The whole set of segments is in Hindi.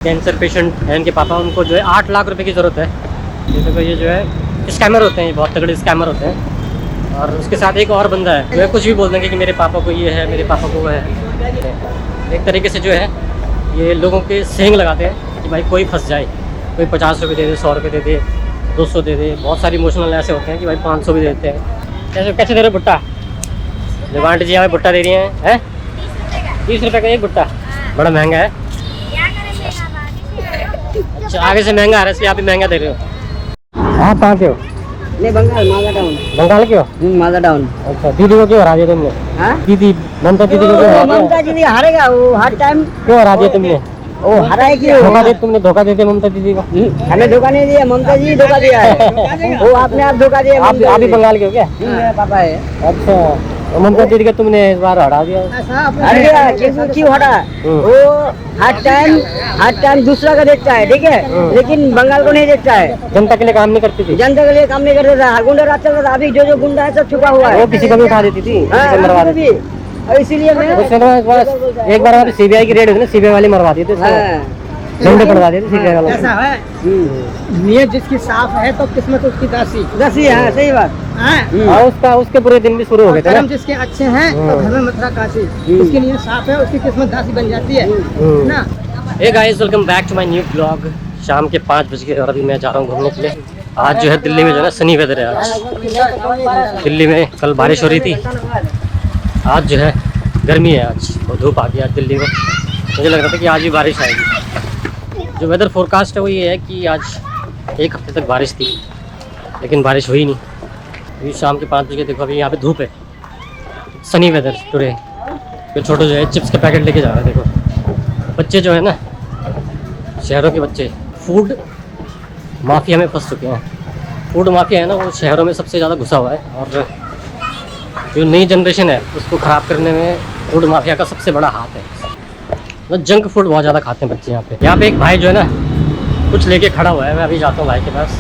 कैंसर पेशेंट है इनके पापा, उनको जो है 8 लाख रुपए की ज़रूरत है। जैसे कि ये जो है स्कैमर होते हैं, ये बहुत तगड़े स्कैमर होते हैं। और उसके साथ एक और बंदा है जो है कुछ भी बोल देंगे कि मेरे पापा को ये है, मेरे पापा को वो है। एक तरीके से जो है ये लोगों के सेंग लगाते हैं कि भाई कोई फंस जाए, कोई 50 रुपये दे दे, 100 रुपये दे दे, 200 दे दे। बहुत सारी इमोशनल ऐसे होते हैं कि भाई 500 भी दे देते हैं। कैसे दे रहे भुट्टा? जब आंटी जी हमें भुट्टा दे रही हैं 30 रुपये का एक भुट्टा, बड़ा महंगा है। अच्छा, आगे से महंगा आ रहा है इसलिए आप भी महंगा दे रहे हो। आप कहाँ के हो? नहीं, बंगाल, मालदा टाउन। बंगाल के हो? मालदा टाउन। अच्छा, दीदी को क्यों हरा दिया तुमने? हाँ? दीदी, ममता दीदी को क्यों हरा दिया? ममता दीदी हारेगा, वो हर टाइम क्यों हरा दिया तुमने? वो हरा है क्यों? धोखा देते ममता दीदी को। हमें धोखा नहीं दिया, ममता जी धोखा दिया है। वो अपने आप धोखा दिया। आप भी बंगाल के हो क्या? मेरा पापा है। अच्छा, ममता दीदी का तुमने इस बार हरा दिया। अरे क्यों हटा? वो हर टाइम दूसरा का देखता है, ठीक है, लेकिन बंगाल को नहीं देखता है। जनता के लिए काम नहीं करती थी। जनता के लिए काम नहीं करता था। गुंडा राज चल रहा था। अभी जो गुंडा है सब छुपा हुआ है। वो किसी को भी उठा देती थी, मरवा देती थी। और इसीलिए मैं एक बार सीबीआई की रेड हुई ना, सीबीआई वाले मरवा दिए थे, झंडे पड़वा दिए थे सीबीआई वालों। ऐसा है, नीयत जिसकी साफ है तो किस्मत उसकी दासी है। सही बात। हाँ, उसके पूरे दिन भी शुरू हो गए थे ना। जिसके अच्छे हैं तो घर में मथुरा काशी, उसकी नीयत साफ है, उसकी किस्मत दासी बन जाती है ना। Hey guys, welcome back to my new blog. शाम के 5 बज गए और अभी मैं जा रहा हूँ घूमने के लिए। आज जो है दिल्ली में जो है ना सनी वेदर है। आज दिल्ली में कल बारिश हो रही थी, आज जो है गर्मी है, आज और धूप आ गई आज दिल्ली में। मुझे लग रहा था कि आज भी बारिश आएगी। जो वेदर फोरकास्ट है वो ये है कि आज 1 हफ्ते तक बारिश थी, लेकिन बारिश हुई नहीं। अभी शाम के 5 बजे देखो, अभी यहाँ पे धूप है। Sunny weather today. तो छोटे जो है चिप्स के पैकेट लेके जा रहा है। देखो बच्चे जो है ना, शहरों के बच्चे फूड माफिया में फंस चुके हैं। फूड माफिया है ना, वो शहरों में सबसे ज़्यादा घुसा हुआ है। और जो नई जनरेशन है उसको ख़राब करने में फूड माफिया का सबसे बड़ा हाथ है। मतलब जंक फूड बहुत ज़्यादा खाते हैं बच्चे यहाँ पे। यहाँ पे एक भाई जो है ना कुछ लेके खड़ा हुआ है। मैं अभी जाता हूँ भाई के पास।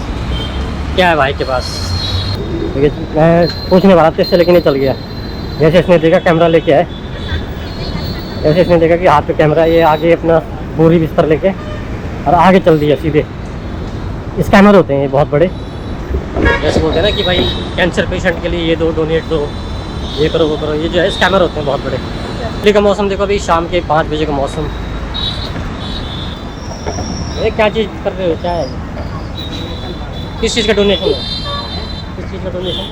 क्या है भाई के पास? मैं पूछने वाला था इससे, लेकिन नहीं चल गया। जैसे इसने देखा कैमरा लेके आए, जैसे इसने देखा कि हाथ पे कैमरा, ये आगे अपना बोरी बिस्तर लेके और आगे चल दिया सीधे। स्कैमर होते हैं ये बहुत बड़े। जैसे बोलते हैं ना कि भाई कैंसर पेशेंट के लिए ये दो, डोनेट दो, ये करो वो करो। ये जो है स्कैमर होते हैं बहुत बड़े। दिल्ली का मौसम देखो, अभी शाम के 5 बजे का मौसम। ये क्या चीज़ कर रहे हो? क्या है? किस चीज़ का डोनेशन है? किस चीज़ का डोनेशन?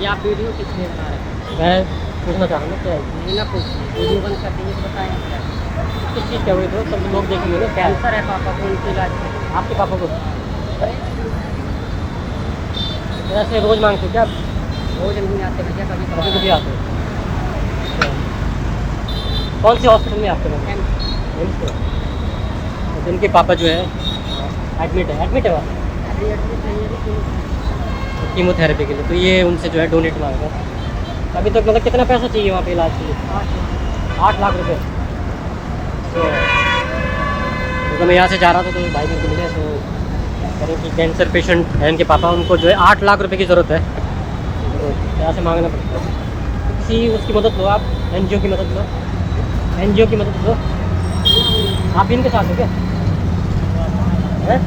ये आप वीडियो किस लिए बना रहे हैं? मैं पूछना चाह रहा हूँ क्या है? ये ना पूछिए, वीडियो बंद कर दीजिए तो बताएं। किस चीज़ क्या हुई? तो सब लोग देखेंगे ना क्या है? कैंसर है पापा को, उनके इलाज है। आपके पापा को ऐसे रोज़ मांगते हो क्या? रोज नहीं आते भैया, कभी कभी कभी कभी आते हो? कौन सी हॉस्पिटल में आपके लोग? एम्स में। तो इनके पापा जो है एडमिट है वहाँ कीमोथेरेपी के लिए। तो ये उनसे जो है डोनेट मांग रहे हैं। अभी तक मतलब कितना पैसा चाहिए वहाँ पे इलाज के लिए? 8 लाख रुपए। तो मैं यहाँ से जा रहा था तो भाई मेरे को मिले, तो कह रहे कि कैंसर पेशेंट है इनके पापा, उनको जो है 8 लाख रुपए की ज़रूरत है। तो यहाँ से मांगना पड़ता है। किसी उसकी मदद लो आप, NGO की मदद लो, NGO की मदद लो। आप इनके साथ हो क्या? है?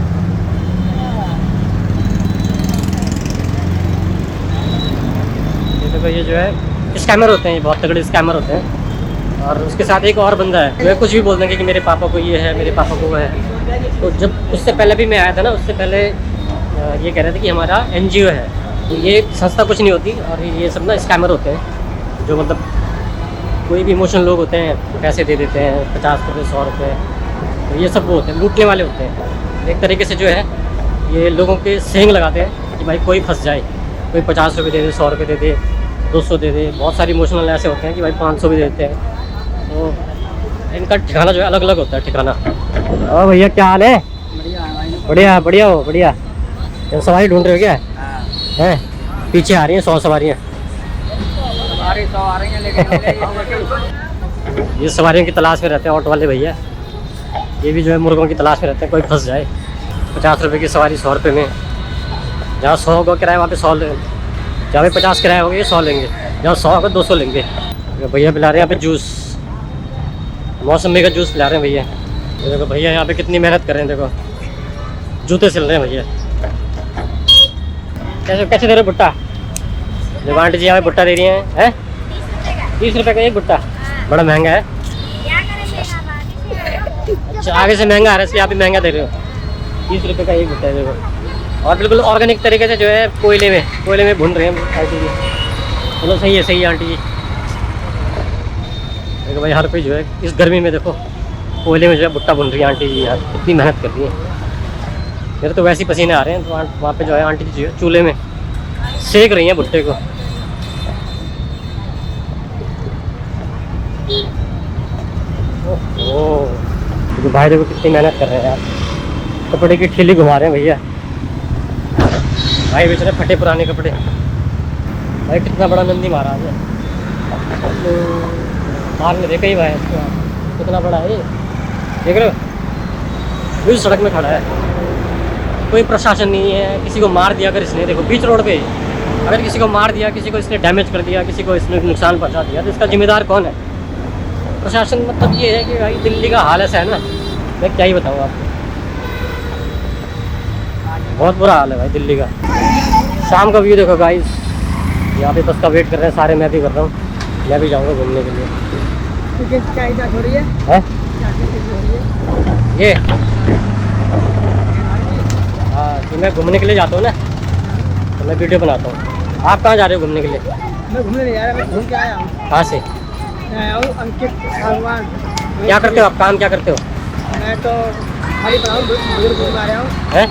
देखो ये जो है स्कैमर होते हैं, ये बहुत तगड़े स्कैमर होते हैं। और उसके साथ एक और बंदा है जो है कुछ भी बोल देंगे कि मेरे पापा को ये है, मेरे पापा को वो है। तो जब उससे पहले भी मैं आया था ना, उससे पहले ये कह रहे थे कि हमारा NGO है। तो ये संस्था कुछ नहीं होती, और ये सब ना स्कैमर होते हैं जो मतलब कोई भी इमोशनल लोग होते हैं, पैसे दे देते हैं 50 रुपये, 100 रुपये। तो ये सब वो होते हैं, लूटने वाले होते हैं। एक तरीके से जो है ये लोगों के सेंग लगाते हैं कि भाई कोई फंस जाए, कोई 50 रुपये दे दे, 100 रुपये दे दे, 200 दे दे। बहुत सारी इमोशनल ऐसे होते हैं कि भाई 500 भी देते हैं। तो इनका ठिकाना जो है अलग अलग होता है ठिकाना। ओ भैया क्या हाल है? बढ़िया बढ़िया हो, बढ़िया। सवारी ढूंढ रहे हो क्या? हैं पीछे आ रही हैं 100 सवारियाँ। ये सवारियों की तलाश में रहते हैं ऑटो वाले भैया। ये भी जो है मुर्गों की तलाश में रहते हैं, कोई फंस जाए। 50 रुपये की सवारी 100 रुपये में। जहाँ 100 का किराया वहाँ पे 100 लेंगे, जहाँ पे 50 किराया होगा ये 100 लेंगे, जहाँ 100 का 200 लेंगे। भैया पिला रहे हैं यहाँ पे जूस, मौसमी का जूस पिला रहे हैं भैया। ये देखो भैया यहाँ पे कितनी मेहनत कर रहे हैं, देखो जूते सिल रहे हैं भैया। कैसे कैसे दे रहे हो भुट्टा? देखो आंटी जी यहाँ पे भुट्टा दे रही हैं, 30 रुपये का एक भुट्टा, बड़ा महंगा है। अच्छा आगे से महंगा आ रहा है इसलिए आप भी महंगा दे रहे हो। 30 रुपये का एक भुट्टा है देखो, और बिल्कुल ऑर्गेनिक तरीके से जो है कोयले में भून रहे हैं आंटी जी। चलो सही है आंटी जी। देखो भाई हर कोई जो है इस गर्मी में देखो कोयले में जो है भुट्टा भून रही है आंटी जी, यार कितनी मेहनत कर रही है। मेरे तो वैसे ही पसीने आ रहे हैं, तो वहाँ पे जो है आंटी जी चूल्हे में सेक रही हैं भुट्टे को। ओह तो भाई देखो कितनी मेहनत कर रहे हैं यार, कपड़े की ठेली घुमा रहे हैं भैया। भाई बेच रहे फटे पुराने कपड़े। भाई कितना बड़ा नंदी महाराज है, बाहर में देखा ही भाई इसको कितना बड़ा है ये, देख रहे हो? इस सड़क में खड़ा है, कोई प्रशासन नहीं है। किसी को मार दिया अगर इसने, देखो बीच रोड पे अगर किसी को मार दिया, किसी को इसने डैमेज कर दिया, किसी को इसने नुकसान पहुंचा दिया, तो इसका जिम्मेदार कौन है? प्रशासन। मतलब ये है कि भाई दिल्ली का हाल ऐसा है ना, मैं क्या ही बताऊँ आपको, बहुत बुरा हाल है भाई दिल्ली का। शाम का व्यू देखो गाइस, यहाँ पे बस का वेट कर रहे हैं सारे, मैं भी कर रहा हूँ, मैं भी जाऊँगा घूमने के लिए। है ये हाँ, तो मैं घूमने के लिए जाता हूँ ना, तो मैं वीडियो बनाता हूँ। आप कहाँ जा रहे हो घूमने के लिए? मैं घूमने नहीं जा रहा, मैं घूम के आया हूँ। कहाँ से? मैं आया हूँ अंकित भगवान। क्या करते हो आप, काम क्या करते हो? मैं तो खाली पढ़ा हूँ, बुजुर्ग रूप में आ रहा हूँ। हैं?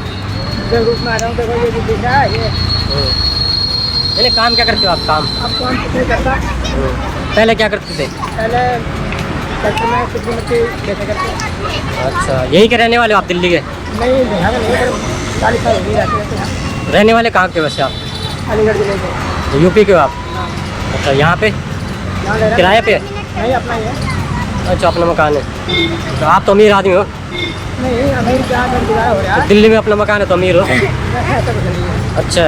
बुजुर्ग रूप में आ रहा हूँ, देखो ये भी दिख रहा है ये। नहीं काम क्या करते हो आप, काम? अब काम कुछ नहीं करता। पहले क्या करते थे? पहले ट्रैक्टर में सब्जी मच्छी बेचा करते। अच्छा यहीं के रहने वाले हो आप दिल्ली के? नहीं यहाँ का नहीं, 40 साल हो गई रहते। रहने वाले कहाँ के वैसे आप? अलीगढ़ जिले से। यूपी के हो आप? हाँ। अच्छा यहाँ पे यहाँ ले रहा किराए पे? नहीं अपना ही है। अच्छा अपना मकान है, तो आप तो अमीर आदमी हो। नहीं अमीर क्या कर गुजारा हो रहा है। दिल्ली में अपना मकान है तो अमीर हो। ऐसा कुछ नहीं है। अच्छा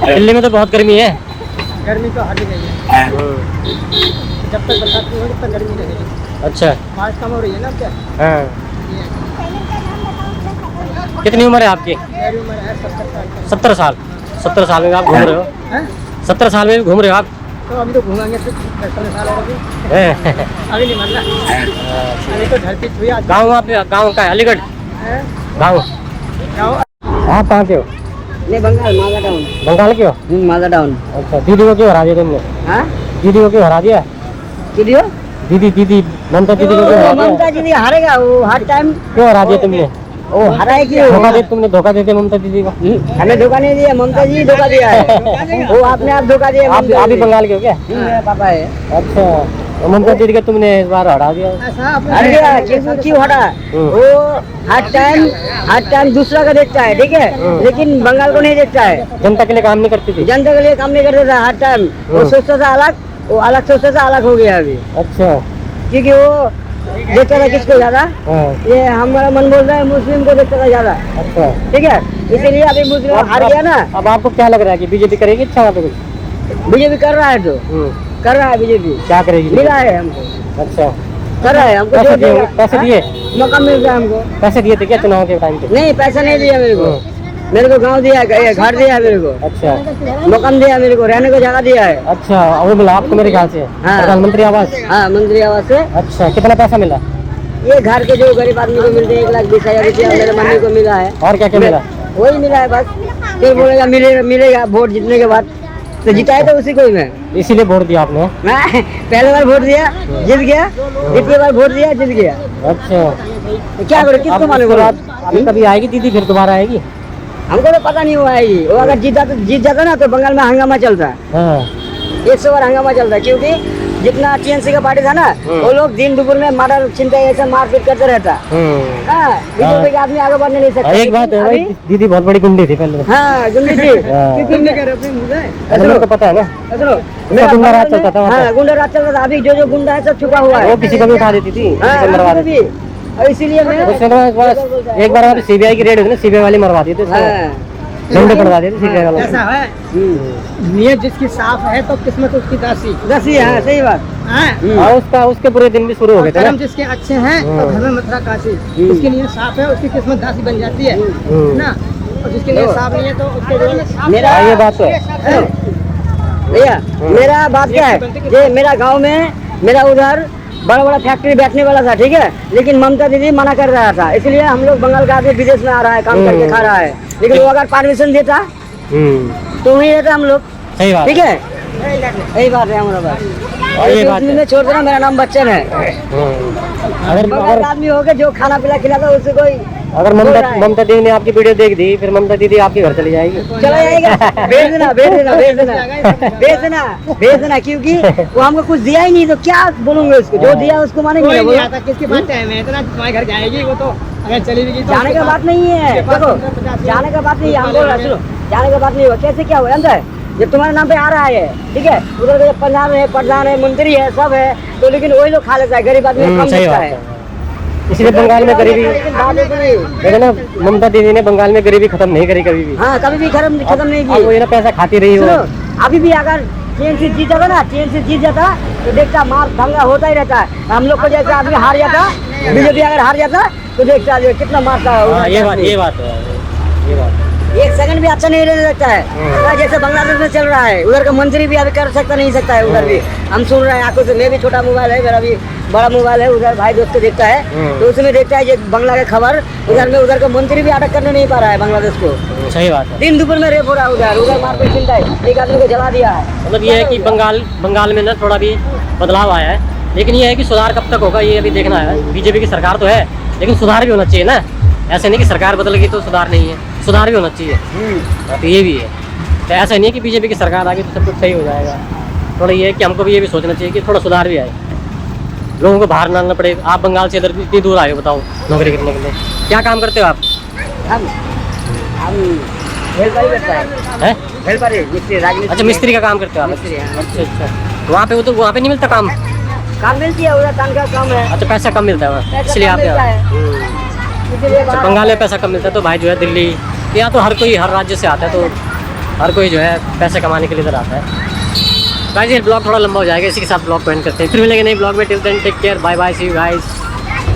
दिल्ली में तो बहुत गर्मी है। गर्मी तो हट गई है, जब तक बरसात नहीं होगी तब तक गर्मी रहेगी। अच्छा बारिश कम हो रही है ना अब क्या। हाँ, कितनी उम्र है आपकी? मेरी उम्र है 70 साल। 70 साल? 70 साल में आप घूम रहे हो? हैं? 70 साल में भी घूम रहे हो आप? तो अभी तो घूमेंगे तो 70 साल और हैं? अभी नहीं मरना, अभी तो घर पे छुई आज। गाँव आप, गाँव का है अलीगढ़ गाँव? आप कहाँ के हो? नहीं बंगाल, मालदा टाउन। बंगाल के हो? मालदा टाउन। अच्छा दीदी को क्यों हरा दिया तुमने? हाँ दीदी को क्यों हरा दिया? दीदी दीदी ममता दीदी को क्यों हरा दिया? ममता दीदी हारेगा, वो हर टाइम क्यों हरा दिया तुमने? वो हरा है क्यों? तुमने धोखा देते ममता दीदी को। हमें धोखा नहीं दिया, ममता जी धोखा दिया है। वो आपने आप धोखा दिया। आप भी बंगाल के हो क्या? मेरा पापा है। अच्छा तो ममता दीदी का तुमने इस बार हरा दिया। हट गया, क्यों हटा? वो हर टाइम दूसरा का देखता है, ठीक है, लेकिन बंगाल को नहीं देखता है। जनता के लिए काम नहीं करती थी? जनता के लिए काम नहीं करता था हर टाइम। वो सोचता था अलग, वो अलग सोचता था, अलग हो गया अभी। अच्छा क्योंकि वो देखता था किसको ज्यादा, ये हमारा मन बोल रहा है मुस्लिम को देखता था ज्यादा। अच्छा ठीक है, इसीलिए अभी मुस्लिम हार गया ना। अब आपको क्या लग रहा है कि बीजेपी करेगी अच्छा वहाँ पे कुछ? बीजेपी कर रहा है, तो कर रहा है बीजेपी। क्या करेगी? मिला है हमको। अच्छा कर रहा है हमको। पैसे दिए? मौका मिल रहा है हमको। पैसे दिए थे क्या चुनाव के टाइम पे? नहीं पैसा नहीं दिया मेरे को गांव दिया है, घर दिया है मेरे को। अच्छा मकान दिया मेरे को, रहने को जगह दिया है। अच्छा वो मिला आपको मेरे ख्याल से? हाँ। प्रधानमंत्री आवास? हाँ मंत्री आवास से। अच्छा कितना पैसा मिला? ये घर के जो गरीब आदमी को मिलते हैं 1,20,000 रुपया मेरे मम्मी को मिला है। और क्या क्या मिला? वही मिला है बस। फिर बोलेगा मिलेगा वोट जीतने के बाद, तो जिताए तो उसी को ही मैं। इसीलिए वोट दिया आपने? मैं पहले बार वोट दिया जीत गया, द्वितीय बार वोट दिया जीत गया। अच्छा तो क्या करो, किसको माने? अभी कभी आएगी दीदी फिर दोबारा आएगी? हमको तो पता नहीं हुआ आएगी। वो अगर जीत जाता ना तो बंगाल में हंगामा चलता है। 100 बार हंगामा चलता है, क्योंकि जितना टीएमसी का पार्टी था ना, वो लोग दिन दुपुर में मार चिंता ऐसा मारपीट करते रहता। बीजेपी के आदमी आगे बढ़ने नहीं सकते। एक बात है भाई, दीदी बहुत बड़ी गुंडी थी पहले। हाँ गुंडी थी, तो पता है ना, गुंडा राज चलता था। हाँ गुंडा राज चलता था। अभी जो गुंडा है सब छुपा हुआ है, वो किसी को भी उठा देती थी, मरवा देती थी। इसीलिए मैं एक बार सीबीआई की रेड हुई ना, सीबीआई वाले मरवा दिए थे। धंधे पड़वा देते सीधे वालों को। ऐसा है, नीयत जिसकी साफ है तो किस्मत उसकी दासी। दस ही है, सही बात। हैं? और उसके पूरे दिन भी शुरू हो गए थे कर्म ना। जिसके अच्छे हैं तो घर में मथुरा काशी, उसकी नीयत साफ है उसकी किस्मत दासी बन जाती है ना। और जिसकी नीयत साफ नहीं है तो उसके जो मेरा हाँ, ये बात तो है। भैया मेरा बात क्या है, ये मेरा गांव में मेरा उधर बड़ा बड़ा फैक्ट्री बैठने वाला था, ठीक है, लेकिन ममता दीदी मना कर रहा था, इसलिए हम लोग बंगाल का आदमी विदेश में आ रहा है, काम करके खा रहा है, लेकिन वो अगर परमिशन देता तो वही रहता हम लोग। सही बात। ठीक है, सही बात है हमारा बात। और ये बात में छोड़ देना, मेरा नाम बच्चन है। अगर बंगाल का आदमी हो गया जो खाना पीना खिलाता उससे कोई अगर ममता दीदी ने आपकी वीडियो देख दी, फिर ममता दीदी आपके घर चली जाएगी। चला जाएगा। भेज देना भेज देना भेज देना भेज देना भेज देना, क्योंकि वो हमको कुछ दिया ही नहीं तो क्या बोलूंगे उसको, जो दिया उसको मानेंगे कोई ना, नहीं बोलो। आता, किसकी बात है, मैं इतना तुम्हारे घर जाएगी वो तो अगर चली भी गई तो जाने का बात नहीं है, देखो जाने का बात नहीं है, हम बोल रहे हैं, सुनो जाने का बात नहीं हुआ, कैसे क्या हुआ अंदर जब तुम्हारे नाम पे आ रहा है, ठीक है, उधर के पंजाब है, प्रधान है, मंत्री है, सब है, तो लेकिन वही लोग खा लेता है, गरीब आदमी कम सही लेता बात है। है। इसलिए बंगाल में गरीबी, देखो ना, ममता दीदी ने बंगाल में गरीबी खत्म नहीं करी कभी भी। हाँ, कभी भी खत्म नहीं अब वो की। ये ना पैसा खाती रही हो। सुनो, अभी भी अगर टीएमसी जीत जाता ना, टीएमसी जीत जाता तो देखता मार दंगा होता ही रहता है, हम लोग को जैसे आदमी हार जाता, बीजेपी अगर हार जाता तो देखता कितना मारता हाँ, ये बात है, ये बात। एक सेकंड भी अच्छा नहीं रहने लगता है, जैसे बांग्लादेश में चल रहा है, उधर का मंत्री भी अभी कर सकता नहीं सकता है, उधर भी हम सुन रहे हैं आंखों से, मैं भी छोटा मोबाइल है, मेरा भी बड़ा मोबाइल है, उधर भाई दोस्त को देखता है तो उसमें देखता है ये बांग्ला का खबर, उधर में उधर का मंत्री भी अटक करने नहीं पा रहा है बांग्लादेश को। सही बात है। दिन दोपहर में रेप हो रहा है, उधर मारपीट चिंता है, एक आदमी को जला दिया है। मतलब ये है कि बंगाल में ना थोड़ा भी बदलाव आया है, लेकिन ये है कि सुधार कब तक होगा ये अभी देखना है। बीजेपी की सरकार तो है, लेकिन सुधार भी होना चाहिए ना, ऐसे नहीं कि सरकार बदल गई तो सुधार नहीं है, सुधार भी होना चाहिए। तो ये भी है, तो ऐसा नहीं है कि बीजेपी की सरकार आ गई तो सब कुछ सही हो जाएगा। थोड़ा ये है कि हमको भी ये भी सोचना चाहिए कि थोड़ा सुधार भी आए, लोगों को बाहर ना आना पड़े। आप बंगाल से इधर इतनी दूर आए हो, बताओ नौकरी करने के लिए, क्या काम करते हो आप? हम हेल्पर ही करता है, हैं? हेल्पर है, मिस्त्री, राजमिस्त्री। अच्छा, मिस्त्री का काम करते हो आप? मिस्त्री, हाँ। अच्छा। वहाँ पे वहाँ पे नहीं मिलता काम? काम मिलती है उधर, तनख्वाह कम है, अच्छा, पैसा कम मिलता है वहाँ, पैसा इसलिए कम आप मिलता यहाँ। है। इसीलिए अच्छा, बंगाल में पैसा कम मिलता है तो भाई जो है दिल्ली या तो हर राज्य से आता है, तो हर कोई जो है पैसे कमाने के लिए इधर आता है। गाइस ये ब्लॉग थोड़ा लंबा हो जाएगा, इसी के साथ ब्लॉग को एंड करते हैं, फिर मिलेंगे नए ब्लॉग में। Till then take care, bye bye, see you guys.